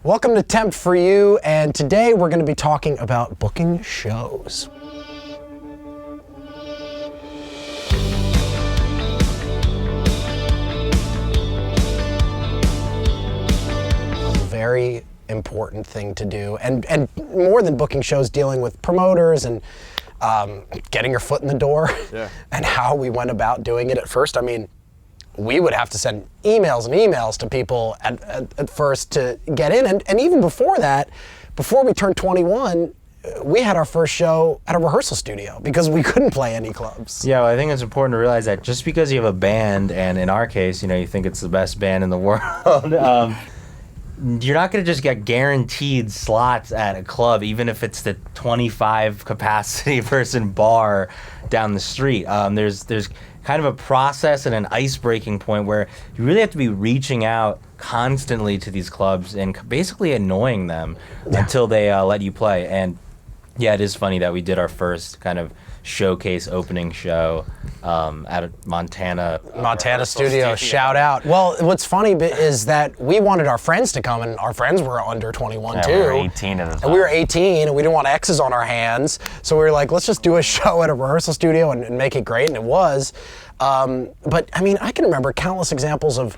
Welcome to Tempt for You, and today we're going to be talking about booking shows. A very important thing to do, and more than booking shows, dealing with promoters and getting your foot in the door, and how we went about doing it at first. I mean, we would have to send emails and emails to people at first to get in. And even before that, before we turned 21, we had our first show at a rehearsal studio because we couldn't play any clubs. Yeah, well, I think it's important to realize that just because you have a band, and in our case, you think it's the best band in the world, you're not going to just get guaranteed slots at a club, even if it's the 25 capacity person bar down the street. There's kind of a process and an ice-breaking point where you really have to be reaching out constantly to these clubs and basically annoying them until they let you play. And yeah, it is funny that we did our first kind of showcase opening show at a Montana studio. Shout out. Well, what's funny is that we wanted our friends to come, and our friends were under 21 too. We were 18 at the time. And we were 18, and we didn't want X's on our hands, so we were like, let's just do a show at a rehearsal studio and make it great, and it was. But I mean, I can remember countless examples of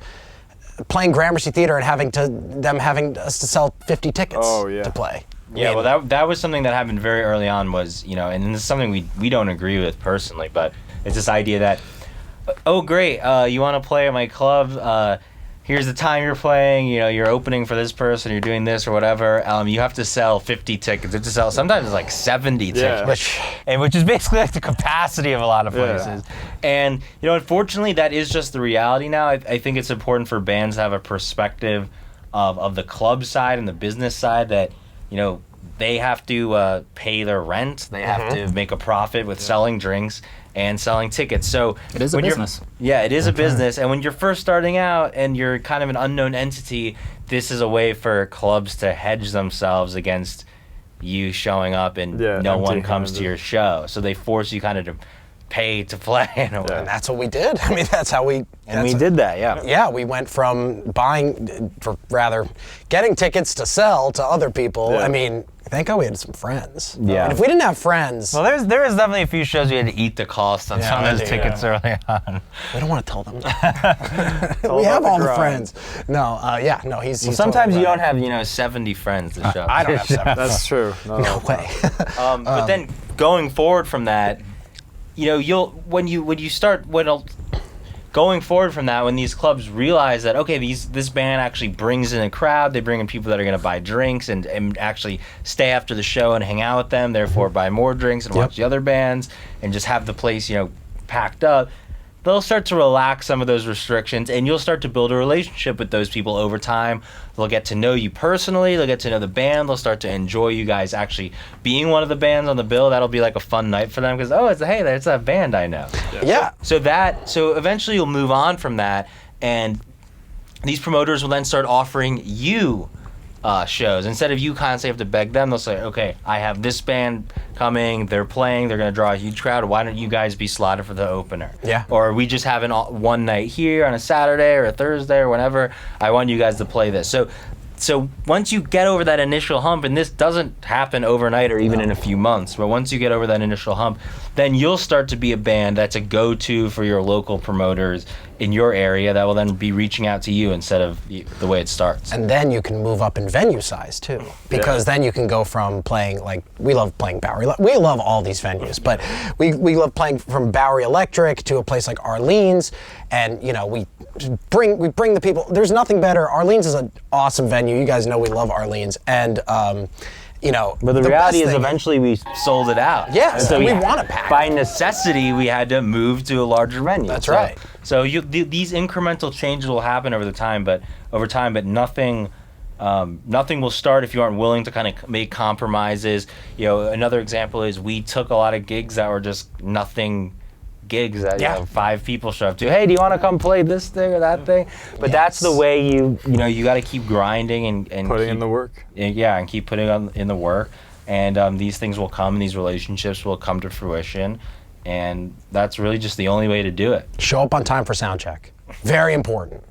playing Gramercy Theater and them having us to sell 50 tickets to play. Yeah, well, that was something that happened very early on was, and this is something we don't agree with personally, but it's this idea that, oh, great, you want to play at my club, here's the time you're playing, you're opening for this person, you're doing this or whatever, you have to sell 50 tickets. You have to sell, sometimes it's like 70 tickets, which is basically like the capacity of a lot of places. And, unfortunately, that is just the reality now. I think it's important for bands to have a perspective of the club side and the business side that, they have to pay their rent. They have to make a profit with selling drinks and selling tickets. So it is a business. Yeah, it is a business. And when you're first starting out and you're kind of an unknown entity, this is a way for clubs to hedge themselves against you showing up and no one comes to your show. So they force you kind of to pay to play. And that's what we did. I mean, that's how we... And we did that, yeah. Yeah, we went from getting tickets to sell to other people. Yeah. I mean, thank God we had some friends. Yeah. And if we didn't have friends... Well, there was definitely a few shows we had to eat the cost on some of those tickets early on. We don't want to tell them that. We have all the friends. No, he's sometimes totally you don't have, 70 friends to show. I don't have 70. That's true. No way. But then going forward from that, going forward from that, when these clubs realize that, okay, this band actually brings in a crowd, they bring in people that are going to buy drinks and actually stay after the show and hang out with them, therefore buy more drinks and watch the other bands and just have the place, packed up, they'll start to relax some of those restrictions and you'll start to build a relationship with those people over time. They'll get to know you personally, they'll get to know the band, they'll start to enjoy you guys actually being one of the bands on the bill. That'll be like a fun night for them because, it's a band I know. Yeah. So eventually you'll move on from that and these promoters will then start offering you shows. Instead of you constantly have to beg them, they'll say, okay, I have this band coming, they're playing, they're going to draw a huge crowd. Why don't you guys be slotted for the opener? Yeah. Or we just have one night here on a Saturday or a Thursday or whenever. I want you guys to play this. So once you get over that initial hump, and this doesn't happen overnight or even in a few months, but once you get over that initial hump, then you'll start to be a band that's a go-to for your local promoters in your area that will then be reaching out to you instead of the way it starts. And then you can move up in venue size too, because then you can go from playing, we love playing Bowery. We love all these venues, but we love playing from Bowery Electric to a place like Arlene's, and we bring the people. There's nothing better. Arlene's is an awesome venue. You guys know we love Arlene's, and but the reality is eventually we sold it out. Yes, so we want to pack. By necessity, we had to move to a larger venue. That's right. So these incremental changes will happen over time, but nothing will start if you aren't willing to kind of make compromises. Another example is we took a lot of gigs that were just nothing gigs that 5 people show up to. Hey, do you want to come play this thing or that thing? But that's the way you got to keep grinding and putting in the work. And keep putting in the work. And these things will come, and these relationships will come to fruition. And that's really just the only way to do it. Show up on time for sound check. Very important.